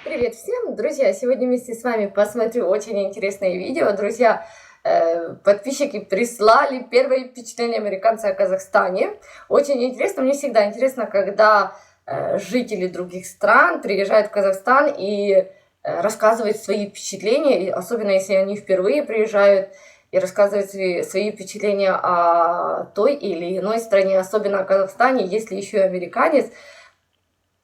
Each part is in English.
Привет всем, друзья! Сегодня вместе с вами посмотрю очень интересное видео. Друзья, подписчики прислали первое впечатление американца о Казахстане. Очень интересно, мне всегда интересно, когда жители других стран приезжают в Казахстан и рассказывают свои впечатления, особенно если они впервые приезжают, и рассказывают свои впечатления о той или иной стране, особенно о Казахстане, если еще и американец,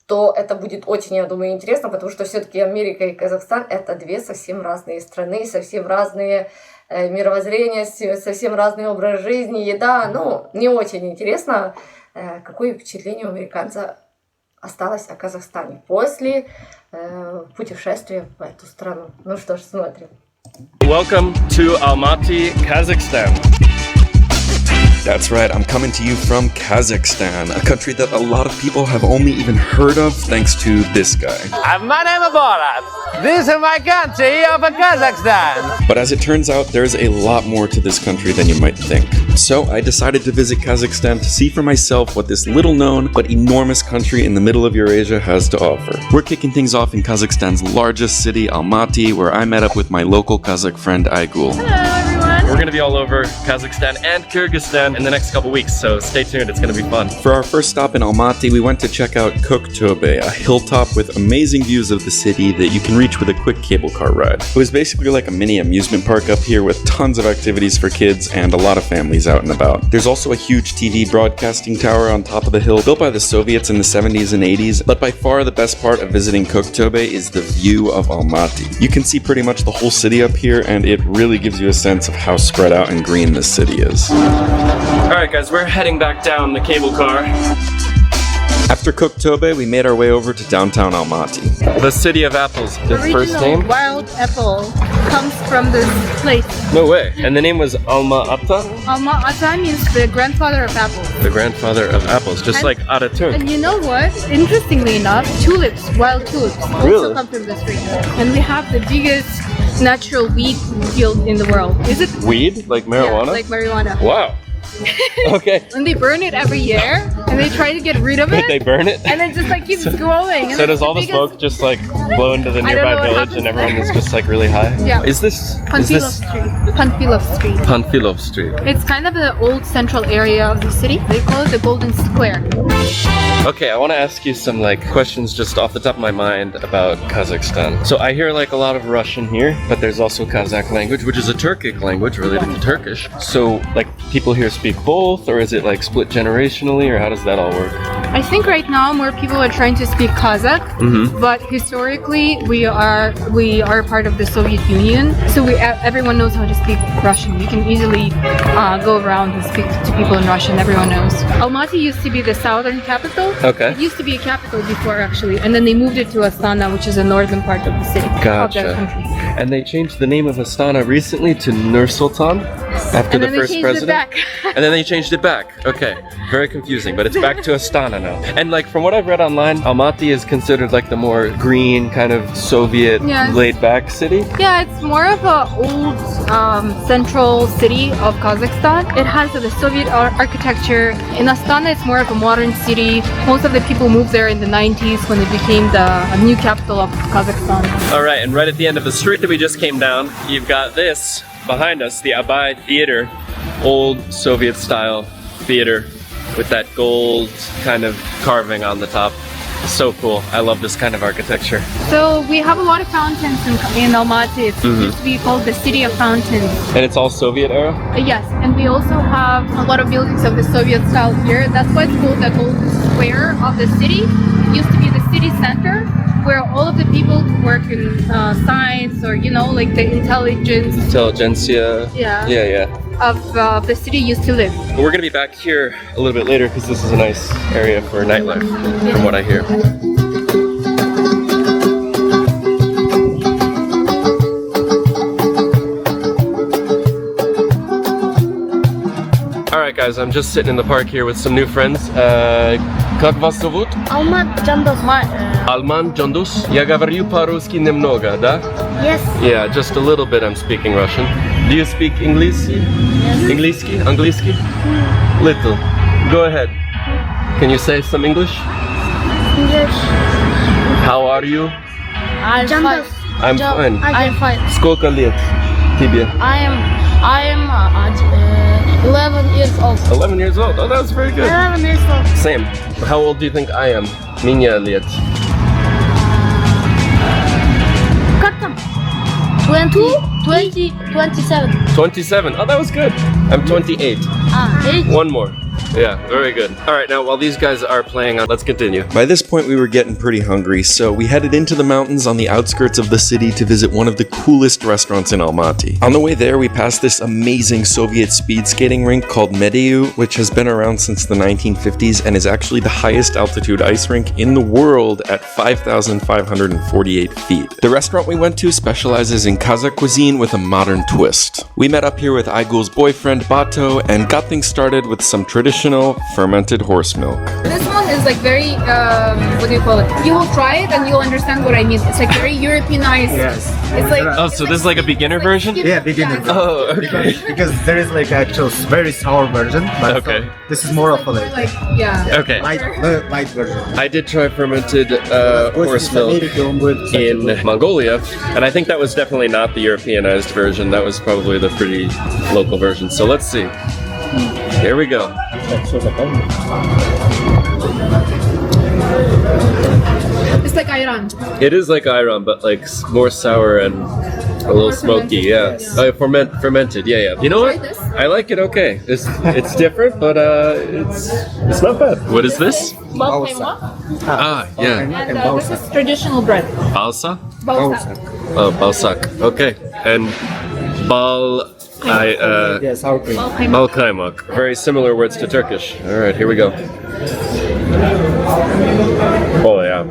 то это будет очень, я думаю, интересно, потому что все-таки Америка и Казахстан — это две совсем разные страны, совсем разные мировоззрения, совсем разный образ жизни, еда. Ну, не очень интересно, какое впечатление у американца осталось о Казахстане после путешествия в эту страну. Ну что ж, смотрим. Welcome to Almaty, Kazakhstan. That's right, I'm coming to you from Kazakhstan, a country that a lot of people have only even heard of thanks to this guy. My name is Borat. This is my country of Kazakhstan. But as it turns out, there's a lot more to this country than you might think. So I decided to visit Kazakhstan to see for myself what this little known but enormous country in the middle of Eurasia has to offer. We're kicking things off in Kazakhstan's largest city, Almaty, where I met up with my local Kazakh friend Aygul. Hello everyone! We're gonna be all over Kazakhstan and Kyrgyzstan in the next couple weeks, so stay tuned, it's gonna be fun. For our first stop in Almaty, we went to check out Koktobe, a hilltop with amazing views of the city that you can reach with a quick cable car ride. It was basically like a mini amusement park up here with tons of activities for kids and a lot of families out and about. There's also a huge TV broadcasting tower on top of the hill, built by the Soviets in the 70s and 80s, but by far the best part of visiting Koktobe is the view of Almaty. You can see pretty much the whole city up here, and it really gives you a sense of how spread out and green this city is. Alright guys, we're heading back down the cable car. After Koktobe, we made our way over to downtown Almaty. The city of apples. His first name? Wild apple comes from this place. No way. And the name was Alma-Ata? Alma-Ata means the grandfather of apples. The grandfather of apples, just like Ataturk. And you know what? Interestingly enough, tulips, wild tulips, also Really? come from this region. And we have the biggest natural weed field in the world. Is it? Weed? Like marijuana? Yeah, like marijuana. Wow. Okay. And they burn it every year, and they try to get rid of it. Did they burn it? And it just like keeps growing. So does all the smoke just like blow into the I don't nearby know what village happens and everyone there. is just like really high? Yeah. Is this Panfilov Street. Panfilov Street. Panfilov Street? It's kind of the old central area of the city. They call it the Golden Square. Okay, I want to ask you some like questions just off the top of my mind about Kazakhstan. So I hear like a lot of Russian here, but there's also Kazakh language, which is a Turkic language related to Turkish. So like people here speak both, or is it like split generationally, or how does that all work? I think right now more people are trying to speak Kazakh, but historically we are part of the Soviet Union, so everyone knows how to speak Russian. You can easily go around and speak to people in Russian. Everyone knows. Almaty used to be the southern capital. Okay. It used to be a capital before actually, and then they moved it to Astana, which is the northern part of the city. Gotcha. Of the country. And they changed the name of Astana recently to Nur Sultan after And the then they first changed president. it back. And then they changed it back. Okay, very confusing, but it's back to Astana now. And like from what I've read online, Almaty is considered like the more green kind of Soviet Yes. laid-back city. Yeah, it's more of a old central city of Kazakhstan. It has the Soviet architecture. In Astana, it's more of a modern city. Most of the people moved there in the 90s when it became the new capital of Kazakhstan. All right, and right at the end of the street that we just came down, you've got this behind us, the Abay Theater, old Soviet-style theater with that gold kind of carving on the top. So cool. I love this kind of architecture. So we have a lot of fountains in Almaty. It used to be called the City of Fountains. And it's all Soviet era? Yes, and we also have a lot of buildings of the Soviet style here. That's why it's called the Golden Square of the city. It used to be the city center where all of the people who work in science or, you know, like the Intelligentsia. Yeah. Of the city used to live. We're gonna be back here a little bit later because this is a nice area for nightlife, from what I hear. Alright guys, I'm just sitting in the park here with some new friends. Как вас зовут? Alman Jandus. Alman Jandus. Я говорю по-русски немного, да? Yes. Yeah, just a little bit I'm speaking Russian. Do you speak English? Yes. Angliski? Little. Go ahead. Can you say some English? English. How are you? I'm fine. I'm fine. I'm fine. Сколько лет тебе? I am 11 years old. 11 years old. Oh, that was very good. 11 years old. Same. How old do you think I am? Меня лет. Как там? 27. 27. Oh, that was good. I'm 28. 8. One more. Yeah, very good. All right, now while these guys are playing, let's continue. By this point, we were getting pretty hungry, so we headed into the mountains on the outskirts of the city to visit one of the coolest restaurants in Almaty. On the way there, we passed this amazing Soviet speed skating rink called Medeu, which has been around since the 1950s and is actually the highest altitude ice rink in the world at 5,548 feet. The restaurant we went to specializes in Kazak cuisine with a modern twist. We met up here with Aigul's boyfriend Bato and got things started with some traditional fermented horse milk. This one is like very, what do you call it? You will try it and you'll understand what I mean. It's like very Europeanized. Yes. It's like. Oh, so this is like a beginner version? Yeah, beginner. Oh, okay. Because there is like actual very sour version, but Okay. this is more of a Like, yeah. Okay. light version. I did try fermented horse milk in Mongolia, and I think that was definitely not the Europeanized version. That was probably the pretty local version. So let's see. Here we go. It's like ayran. It is like ayran, but like more sour and a little smoky. Yeah, fermented. Yeah, yeah. You know what? Try this. I like it. Okay, it's different, but it's not bad. What is this? Balkaima. Ah, yeah. And this is traditional bread. Balsa. Balsa. Oh, balsak. Okay, and bal. Yes, sour cream. Balkaymak. Very similar words to Turkish. All right, here we go. Oh yeah,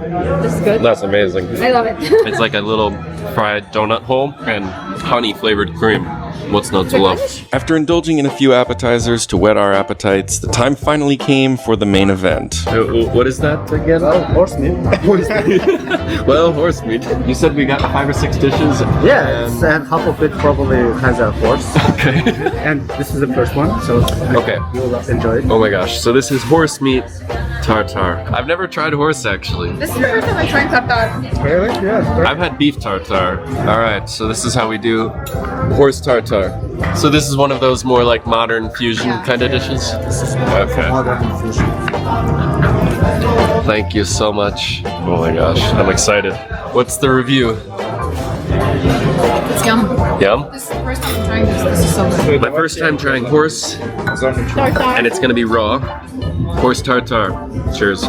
This is good. that's amazing. I love it. It's like a little fried donut hole and honey flavored cream. What's not to love? After indulging in a few appetizers to whet our appetites, the time finally came for the main event. What is that again? Horse meat. Well, horse meat. You said we got 5 or 6 dishes. Yeah, and half of it probably has a horse. Okay. And this is the first one, so Okay. you will enjoy it. Oh my gosh. So this is horse meat tartare. I've never tried horse actually. This is the first time I tried tartar. Really? Yeah. I've had beef tartare. All right. So this is how we do horse tartare. So this is one of those more like modern fusion kind of dishes. Okay. Thank you so much. Oh my gosh, I'm excited. What's the review? It's yum. Yum? This is the first time I'm trying this. This is so good. My first time trying horse, Tartar. and it's gonna be raw. Horse tartare. Cheers.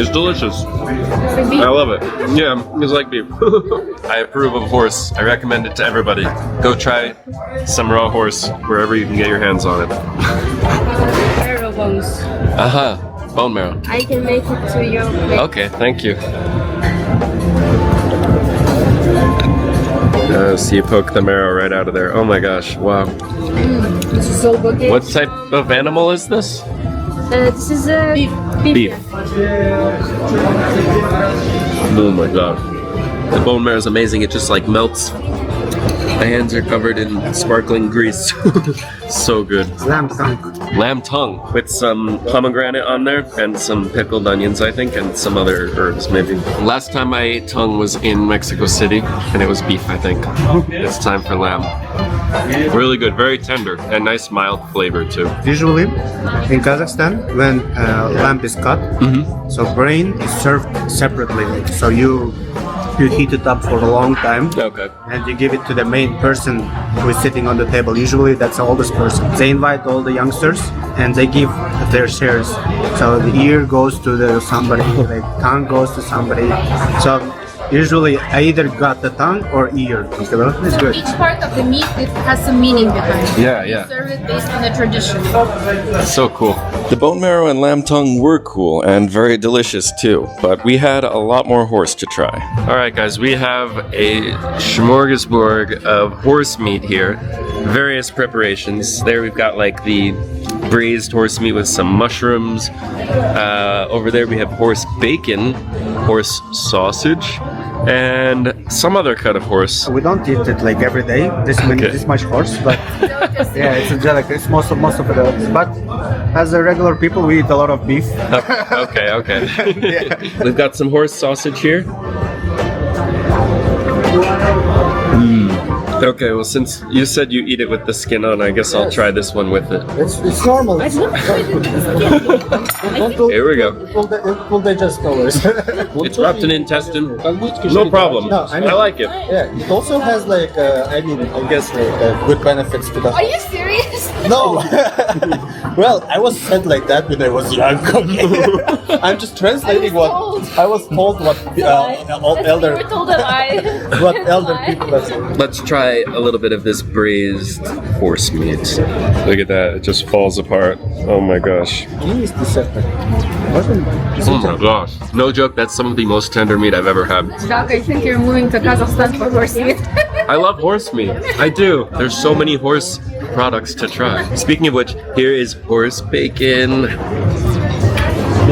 It's delicious. I love it. Yeah, it's like beef. I approve of horse. I recommend it to everybody. Go try some raw horse wherever you can get your hands on it. Marrow bones. Aha, bone marrow. I can make it to your plate. Okay, thank you. So you poke the marrow right out of there. Oh my gosh, wow. This is so good. What type of animal is this? This is beef. Beef. Oh my god. The bone marrow is amazing. It just like melts. My hands are covered in sparkling grease. So good. Lamb tongue. Lamb tongue with some pomegranate on there and some pickled onions, I think, and some other herbs maybe. Last time I ate tongue was in Mexico City and it was beef, I think. It's time for lamb. Really good, very tender and nice mild flavor too. Usually, in Kazakhstan, when lamb is cut, so brain is served separately. So you heat it up for a long time. Okay. And you give it to the main person who is sitting on the table. Usually that's the oldest person. They invite all the youngsters and they give their shares. So the ear goes to somebody, the tongue goes to somebody. So usually I either got the tongue or ear. It's good. Each part of the meat, it has some meaning behind it. Yeah, You yeah. serve it based on the tradition. So cool. The bone marrow and lamb tongue were cool and very delicious too, but we had a lot more horse to try. All right, guys, we have a smorgasbord of horse meat here. Various preparations. There we've got like the braised horse meat with some mushrooms. Over there we have horse bacon, horse sausage, and some other kind of horse. We don't eat it like every day. This much horse, but yeah, it's a delicacy. It's most of it. But as a regular people, we eat a lot of beef. Okay. We've got some horse sausage here. Okay, well, since you said you eat it with the skin on, I guess I'll try this one with it. It's normal. Here we go. It will digest always. It's wrapped in intestine. No problem. No, I like it. Yeah, it also has like, I guess good benefits to the. Are you serious? No. Well, I was said like that when I was young. I'm just translating what I was told. What elder. You were told that I. What elder people are saying. Let's try a little bit of this braised horse meat. Look at that, it just falls apart. Oh my gosh. Oh my gosh. No joke, that's some of the most tender meat I've ever had. Doc, I think you're moving to Kazakhstan for horse meat. I love horse meat. I do. There's so many horse products to try. Speaking of which, here is horse bacon.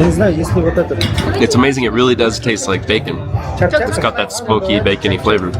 It's amazing, it really does taste like bacon. It's got that smoky, bacony flavor.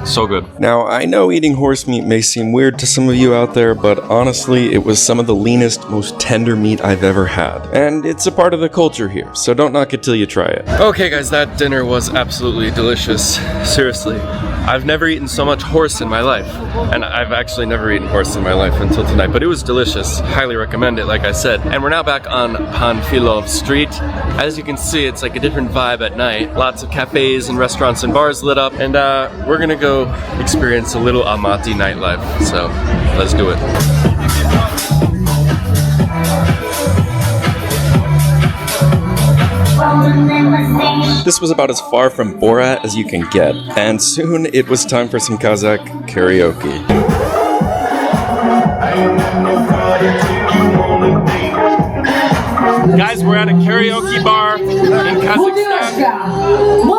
So good. Now, I know eating horse meat may seem weird to some of you out there, but honestly, it was some of the leanest, most tender meat I've ever had. And it's a part of the culture here, so don't knock it till you try it. Okay guys, that dinner was absolutely delicious. Seriously. I've never eaten so much horse in my life. And I've actually never eaten horse in my life until tonight, but it was delicious. Highly recommend it, like I said. And we're now back on Panfilov Street. As you can see, it's like a different vibe at night. Lots of cafes and restaurants and bars lit up. And we're gonna go experience a little Almaty nightlife. So, let's do it. This was about as far from Borat as you can get, and soon it was time for some Kazakh karaoke. Guys, we're at a karaoke bar in Kazakhstan.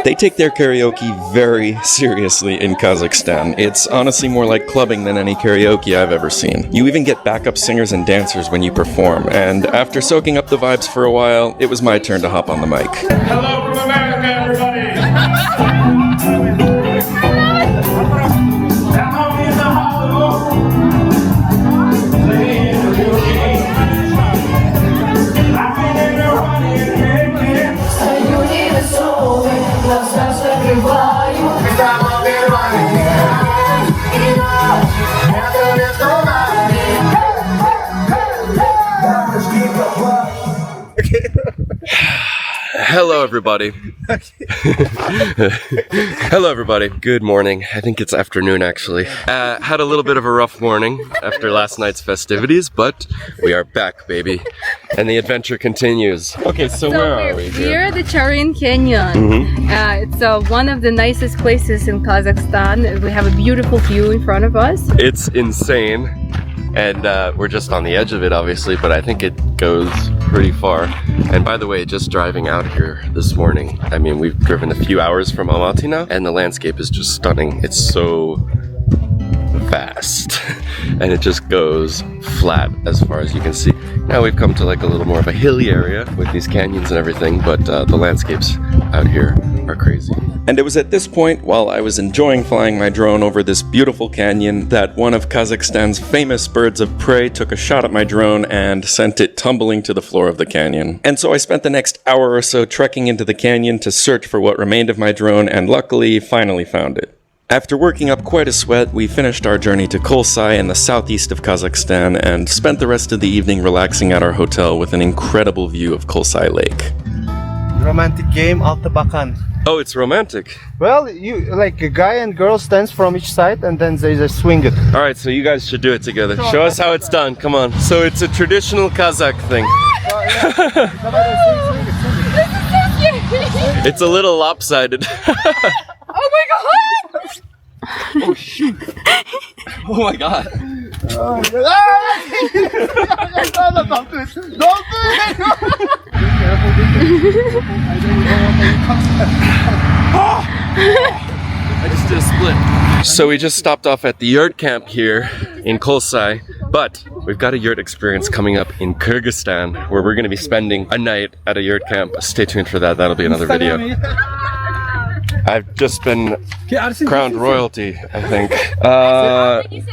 They take their karaoke very seriously in Kazakhstan. It's honestly more like clubbing than any karaoke I've ever seen. You even get backup singers and dancers when you perform, and after soaking up the vibes for a while, it was my turn to hop on the mic. Hello from America, everybody! Hello everybody. Hello everybody. Good morning. I think it's afternoon actually. Had a little bit of a rough morning after last night's festivities, but we are back, baby. And the adventure continues. Okay, so where are we here? We're at the Charan Canyon. It's one of the nicest places in Kazakhstan. We have a beautiful view in front of us. It's insane. And we're just on the edge of it, obviously, but I think it goes pretty far. And by the way, just driving out here this morning, I mean, we've driven a few hours from Almaty now, and the landscape is just stunning. It's so vast, and it just goes flat as far as you can see. Now we've come to like a little more of a hilly area with these canyons and everything, but the landscapes out here are crazy. And it was at this point, while I was enjoying flying my drone over this beautiful canyon, that one of Kazakhstan's famous birds of prey took a shot at my drone and sent it tumbling to the floor of the canyon. And so I spent the next hour or so trekking into the canyon to search for what remained of my drone, and luckily finally found it. After working up quite a sweat, we finished our journey to Kolsai in the southeast of Kazakhstan and spent the rest of the evening relaxing at our hotel with an incredible view of Kolsai Lake. Romantic game, Altı Bakan. Oh, it's romantic. Well, you like a guy and girl stands from each side and then they just swing it. All right, so you guys should do it together. Show us how it's done. Come on. So it's a traditional Kazakh thing. It's a little lopsided. Oh my god! Oh shoot! Oh my god! Don't do it! Don't do it! I just did a split. So we just stopped off at the yurt camp here in Kolsai. But we've got a yurt experience coming up in Kyrgyzstan where we're going to be spending a night at a yurt camp. Stay tuned for that. That'll be another video. I've just been crowned royalty, I think.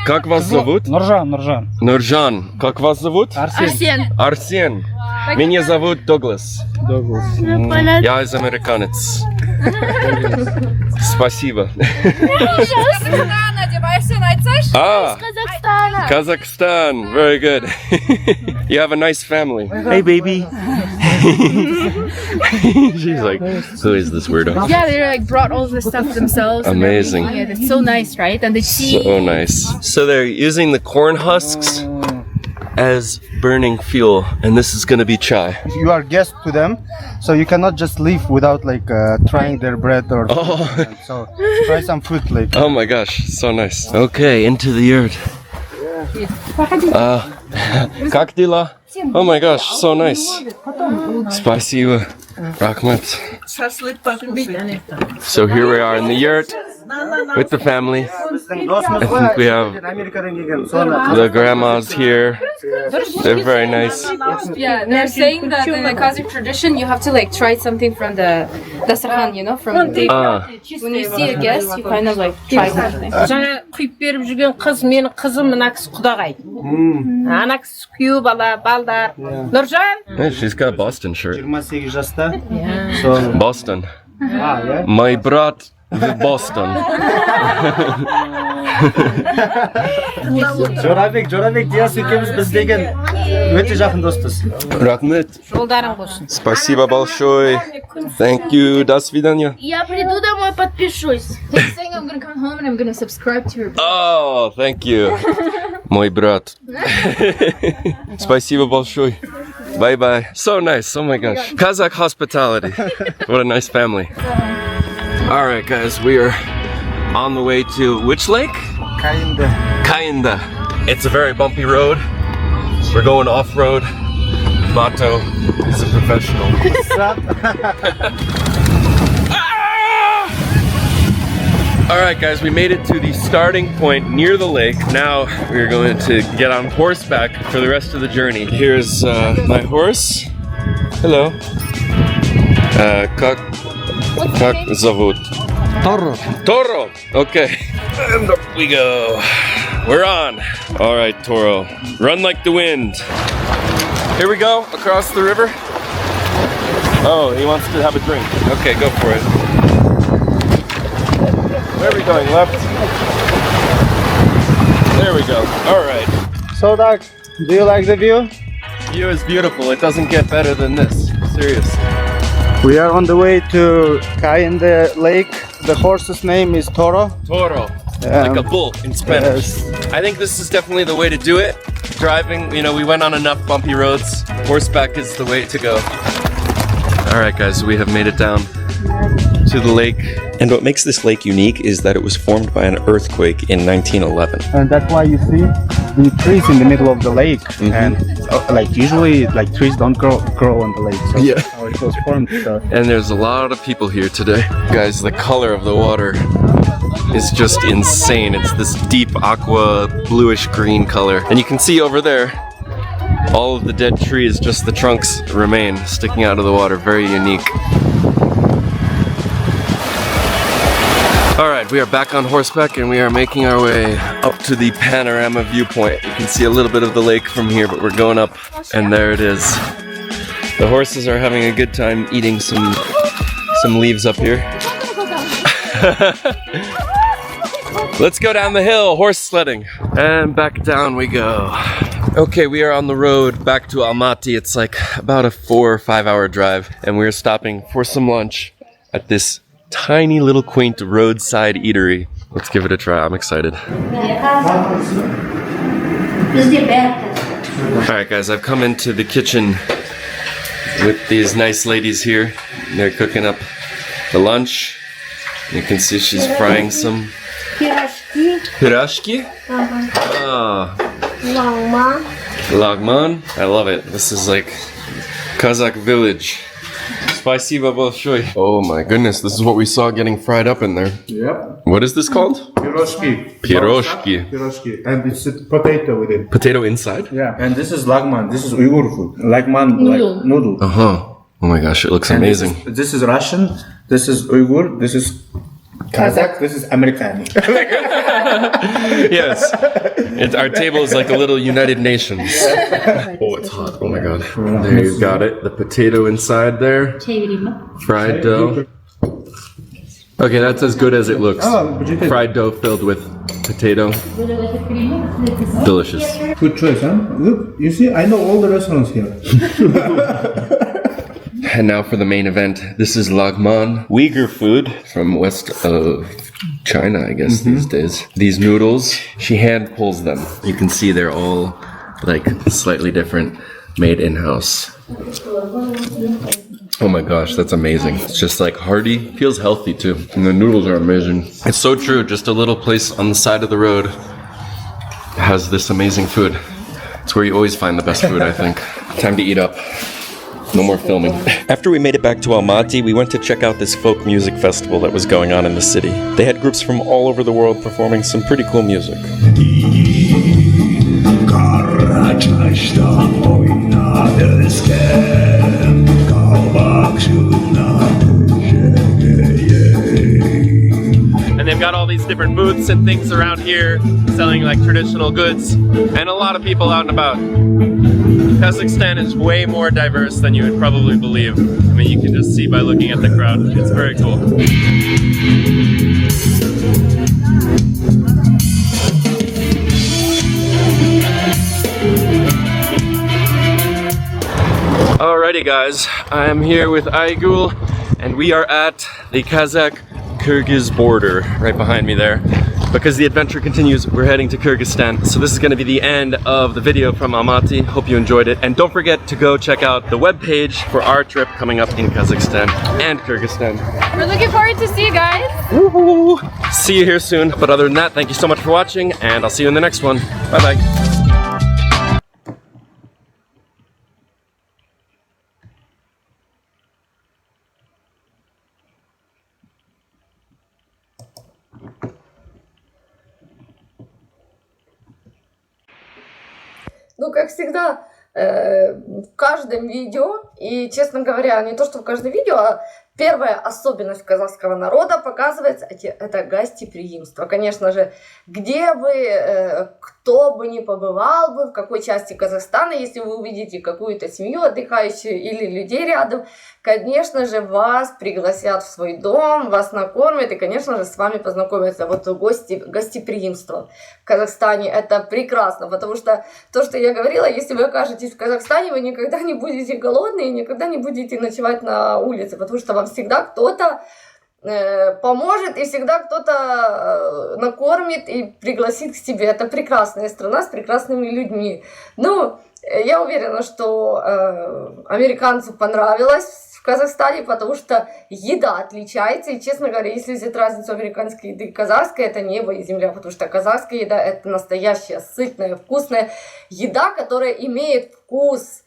Как вас зовут? Нуржан. Нуржан. Как вас зовут? Арсен. Арсен. Меня зовут Доглас. Я из американец. Спасибо. Ah, Kazakhstan. Very good. You have a nice family. Hey, baby. She's like, who is this weirdo? Yeah, they like brought all this stuff themselves. Amazing. Yeah, it's so nice, right? And the tea. So nice. So they're using the corn husks as burning fuel, and this is gonna be chai. You are guest to them, so you cannot just leave without like trying their bread or something. So try some food like. Oh my gosh, so nice. Okay, into the yurt. Как дела? Oh my gosh, so nice. Спасибо. Rahmat. So here we are in the yurt with the family. I think we have the grandmas here. They're very nice. Yeah, they're saying that in the Kazakh tradition, you have to like try something from the dasarhan, you know, from the when you see a guest, you kind of like try something. Жаңа құйып беріп жүрген қыз менің қызым мына кісі құдағай. Ана кісі күйеу бала, балдар. Нұржан. Yeah, she's got a Boston shirt. 28 жаста. So Boston. yeah. My брат в Boston. Жорабек Диас екеуміз біз деген өте жақын доспыз. Rahmat. Жолдарың болсын. Спасибо большое. Thank you. До свидания. Я приду домой, подпишусь. He's saying I'm gonna come home and I'm gonna subscribe to your. Oh, thank you. Мой брат. Спасибо большое. Bye-bye. So nice. Oh my gosh. Kazakh hospitality. What a nice family. All right, guys. We are on the way to which lake? Kayinda. It's a very bumpy road. We're going off-road. Bato is a professional. Alright guys, we made it to the starting point near the lake. Now we're going to get on horseback for the rest of the journey. Here's my horse. Hello. Как зовут? Toro. Toro! Okay. And up we go. We're on. Alright, Toro. Run like the wind. Here we go, across the river. Oh, he wants to have a drink. Okay, go for it. Where are we going? Left? There we go. Alright. So Doc, do you like the view? View is beautiful. It doesn't get better than this. Seriously. We are on the way to Kayinda Lake. The horse's name is Toro. Toro. Like a bull in Spanish. I think this is definitely the way to do it. Driving, you know, we went on enough bumpy roads. Horseback is the way to go. Alright guys, we have made it down to the lake. And what makes this lake unique is that it was formed by an earthquake in 1911. And that's why you see the trees in the middle of the lake. And like usually like trees don't grow on the lake. So Yeah. that's how it was formed. So. And there's a lot of people here today. Guys, the color of the water is just insane. It's this deep aqua bluish green color. And you can see over there, all of the dead trees, just the trunks remain sticking out of the water. Very unique. Alright, we are back on horseback and we are making our way up to the panorama viewpoint. You can see a little bit of the lake from here, but we're going up and there it is. The horses are having a good time eating some leaves up here. Let's go down the hill, horse sledding. And back down we go. Okay, we are on the road back to Almaty. It's like about a 4 or 5 hour drive and we're stopping for some lunch at this tiny little quaint roadside eatery. Let's give it a try. I'm excited. Alright guys, I've come into the kitchen with these nice ladies here. They're cooking up the lunch. You can see she's frying some pirashki. Oh. Lagman. I love it. This is like Kazakh village Спасибо большое. Oh my goodness, this is what we saw getting fried up in there. Yep. What is this called? Piroshki. Piroshki. Piroshki. And it's a potato with it. Potato inside? Yeah. And this is lagman. This is Uyghur food. Lagman, Noodle. like noodle. Uh-huh. Oh my gosh, it looks And amazing. This is Russian. This is Uyghur. This is Kazakh. This is American. Yes. Our table is like a little United Nations. Oh, it's hot. Oh my god. There you got it. The potato inside there. Fried dough. Okay, that's as good as it looks. Fried dough filled with potato. Delicious. Good choice, huh? Look, you see, I know all the restaurants here. And now for the main event. This is lagman, Uyghur food from west of China, I guess, these days. These noodles, she hand pulls them. You can see they're all like slightly different, made in-house. Oh my gosh, that's amazing. It's just like hearty, feels healthy too. And the noodles are amazing. It's so true, just a little place on the side of the road has this amazing food. It's where you always find the best food, I think. Time to eat up. No more filming. After we made it back to Almaty, we went to check out this folk music festival that was going on in the city. They had groups from all over the world performing some pretty cool music. And they've got all these different booths and things around here selling like traditional goods and a lot of people out and about. Kazakhstan is way more diverse than you would probably believe. I mean, you can just see by looking at the crowd. It's very cool. Alrighty guys, I am here with Aygul and we are at the Kazakh-Kyrgyz border right behind me there. Because the adventure continues, we're heading to Kyrgyzstan. So this is going to be the end of the video from Almaty. Hope you enjoyed it. And don't forget to go check out the webpage for our trip coming up in Kazakhstan and Kyrgyzstan. We're looking forward to see you guys. Woohoo! See you here soon. But other than that, thank you so much for watching and I'll see you in the next one. Bye bye. Ну, как всегда, в каждом видео, и, честно говоря, не то, что в каждом видео, а первая особенность казахского народа показывается, это гостеприимство. Конечно же, где бы, кто бы ни побывал бы, в какой части Казахстана, если вы увидите какую-то семью отдыхающую или людей рядом, конечно же, вас пригласят в свой дом, вас накормят и, конечно же, с вами познакомятся. Вот гостеприимство в Казахстане, это прекрасно, потому что то, что я говорила, если вы окажетесь в Казахстане, вы никогда не будете голодны и никогда не будете ночевать на улице, потому что вам всегда кто-то поможет и всегда кто-то накормит и пригласит к себе. Это прекрасная страна с прекрасными людьми. Ну, я уверена, что американцу понравилось в Казахстане, потому что еда отличается. И, честно говоря, если взять разницу американской еды и казахской, это небо и земля, потому что казахская еда — это настоящая, сытная, вкусная еда, которая имеет вкус.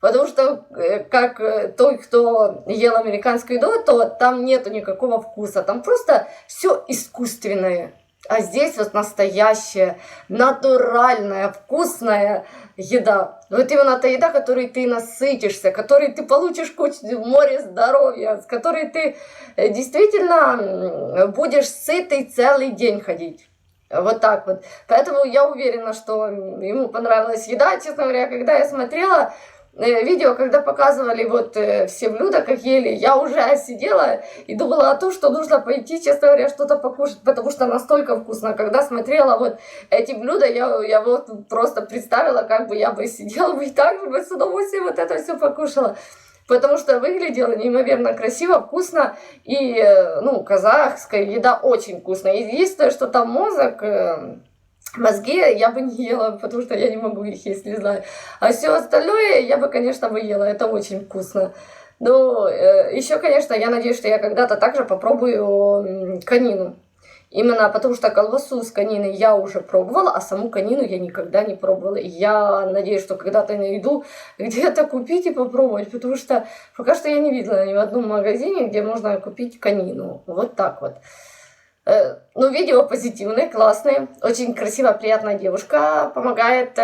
Потому что, как той, кто ел американскую еду, то там нету никакого вкуса, там просто все искусственное. А здесь вот настоящая, натуральная, вкусная еда. Вот именно та еда, которой ты насытишься, которой ты получишь море здоровья, с которой ты действительно будешь сытый целый день ходить. Вот так вот. Поэтому я уверена, что ему понравилась еда. Честно говоря, когда я смотрела видео, когда показывали вот все блюда, как ели, я уже сидела и думала о том, что нужно пойти, честно говоря, что-то покушать, потому что настолько вкусно. Когда смотрела вот эти блюда, я вот просто представила, как бы я бы сидела бы и так бы с удовольствием вот это все покушала. Потому что выглядело неимоверно красиво, вкусно, и, ну, казахская еда очень вкусная. Единственное, что там мозги я бы не ела, потому что я не могу их есть, не знаю. А все остальное я бы, конечно, бы ела, это очень вкусно. Но еще, конечно, я надеюсь, что я когда-то также попробую конину. Именно потому что колбасу с конины я уже пробовала, а саму конину я никогда не пробовала. И я надеюсь, что когда-то найду где-то купить и попробовать, потому что пока что я не видела ни в одном магазине, где можно купить конину. Вот так вот. Ну, видео позитивные, классные, очень красивая, приятная девушка, помогает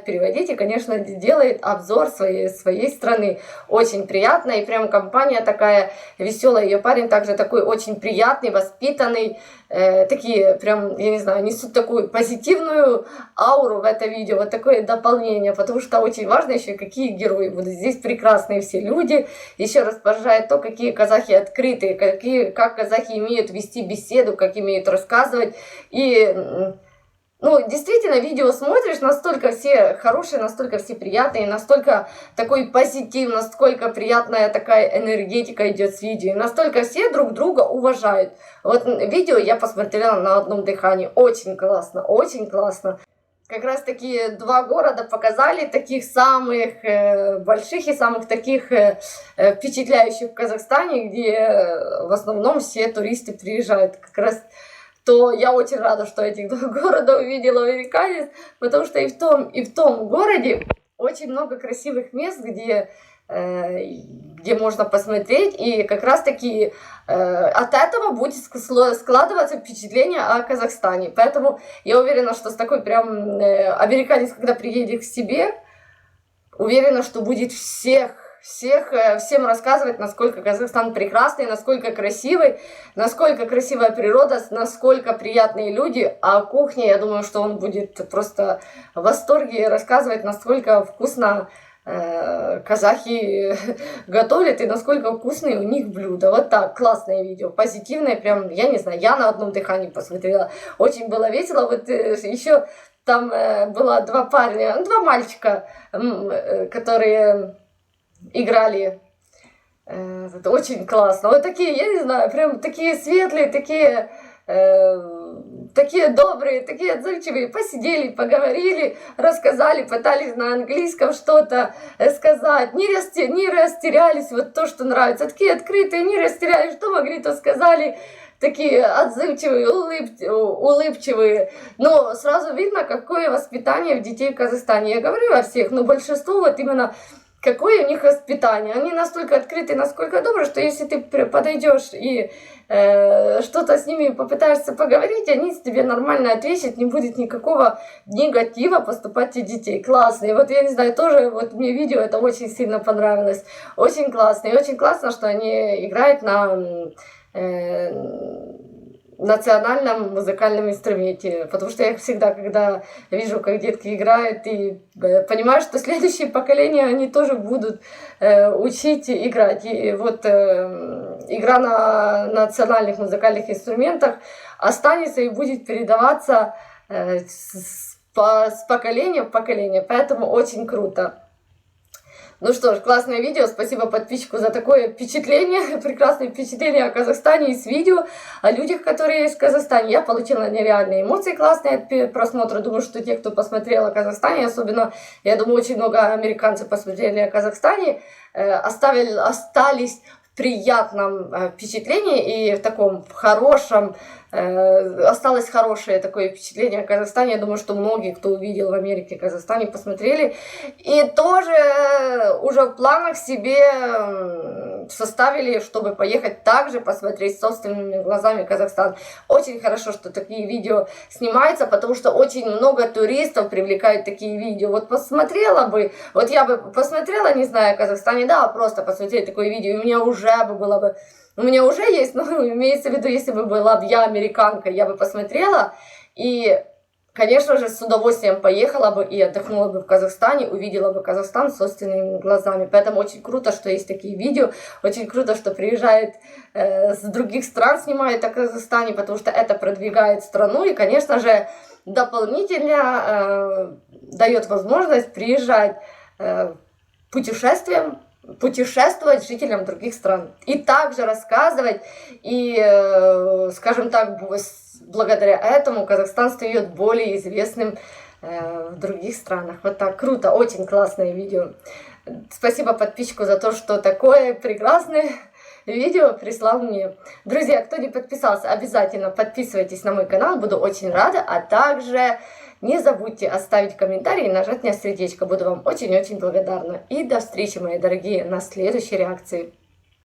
переводить и, конечно, делает обзор своей страны. Очень приятно, и прям компания такая веселая. Ее парень также такой очень приятный, воспитанный. Такие прям, я не знаю, несут такую позитивную ауру в это видео. Вот такое дополнение, потому что очень важно еще, какие герои будут. Здесь прекрасные все люди. Еще раз поражает то, какие казахи открытые, как казахи умеют вести беседу, как умеют рассказывать. И... ну, действительно, видео смотришь, настолько все хорошие, настолько все приятные, настолько такой позитив, настолько приятная такая энергетика идет с видео, настолько все друг друга уважают. Вот видео я посмотрела на одном дыхании, очень классно, очень классно. Как раз таки 2 города показали таких самых больших и самых таких впечатляющих в Казахстане, где в основном все туристы приезжают. Как раз то я очень рада, что этих 2 города увидела американец, потому что и в том городе очень много красивых мест, где можно посмотреть, и как раз таки от этого будет складываться впечатление о Казахстане. Поэтому я уверена, что с такой прям американец, когда приедет к себе, уверена, что будет всем рассказывать, насколько Казахстан прекрасный, насколько красивый, насколько красивая природа, насколько приятные люди. А о кухне, я думаю, что он будет просто в восторге рассказывать, насколько вкусно казахи готовят и насколько вкусные у них блюда. Вот так, классное видео, позитивное, прям, я не знаю, я на одном дыхании посмотрела. Очень было весело. Вот еще там было 2 мальчика, которые... играли. Это очень классно. Вот такие, я не знаю, прям такие светлые, такие добрые, такие отзывчивые. Посидели, поговорили, рассказали, пытались на английском что-то сказать. Не растерялись, вот то, что нравится. Такие открытые, не растерялись, что могли, то сказали. Такие отзывчивые, улыбчивые. Но сразу видно, какое воспитание у детей в Казахстане. Я говорю о всех, но большинство вот именно... какое у них воспитание. Они настолько открыты, насколько добры, что если ты подойдешь и что-то с ними попытаешься поговорить, они с тебе нормально ответят, не будет никакого негатива поступать от детей. Классно. И вот я не знаю, тоже вот мне видео это очень сильно понравилось. Очень классно. И очень классно, что они играют на национальном музыкальном инструменте, потому что я всегда, когда вижу, как детки играют, и понимаю, что следующее поколение они тоже будут учить играть. И вот игра на национальных музыкальных инструментах останется и будет передаваться с поколения в поколение, поэтому очень круто. Ну что ж, классное видео, спасибо подписчику за такое впечатление, прекрасное впечатление о Казахстане и с видео, о людях, которые есть в Казахстане. Я получила нереальные эмоции классные от просмотра. Думаю, что те, кто посмотрел о Казахстане, особенно, я думаю, очень много американцев посмотрели о Казахстане, остались в приятном впечатлении и в таком хорошем, осталось хорошее такое впечатление о Казахстане. Я думаю, что многие, кто увидел в Америке, Казахстане, посмотрели. И тоже уже в планах себе составили, чтобы поехать также посмотреть собственными глазами Казахстан. Очень хорошо, что такие видео снимаются, потому что очень много туристов привлекают такие видео. Вот посмотрела бы, вот я бы посмотрела, не знаю, о Казахстане, да, просто посмотреть такое видео, и у меня уже было бы... У меня уже есть, но имеется в виду, если бы была бы я американка, я бы посмотрела и, конечно же, с удовольствием поехала бы и отдохнула бы в Казахстане, увидела бы Казахстан собственными глазами. Поэтому очень круто, что есть такие видео, очень круто, что приезжают с других стран, снимают о Казахстане, потому что это продвигает страну и, конечно же, дополнительно дает возможность приезжать путешествовать жителям других стран. И также рассказывать, и, скажем так, благодаря этому Казахстан стает более известным в других странах. Вот так, круто, очень классное видео. Спасибо подписчику за то, что такое прекрасное видео прислал мне. Друзья, кто не подписался, обязательно подписывайтесь на мой канал, буду очень рада, а также не забудьте оставить комментарий и нажать на сердечко, буду вам очень-очень благодарна. И до встречи, мои дорогие, на следующей реакции.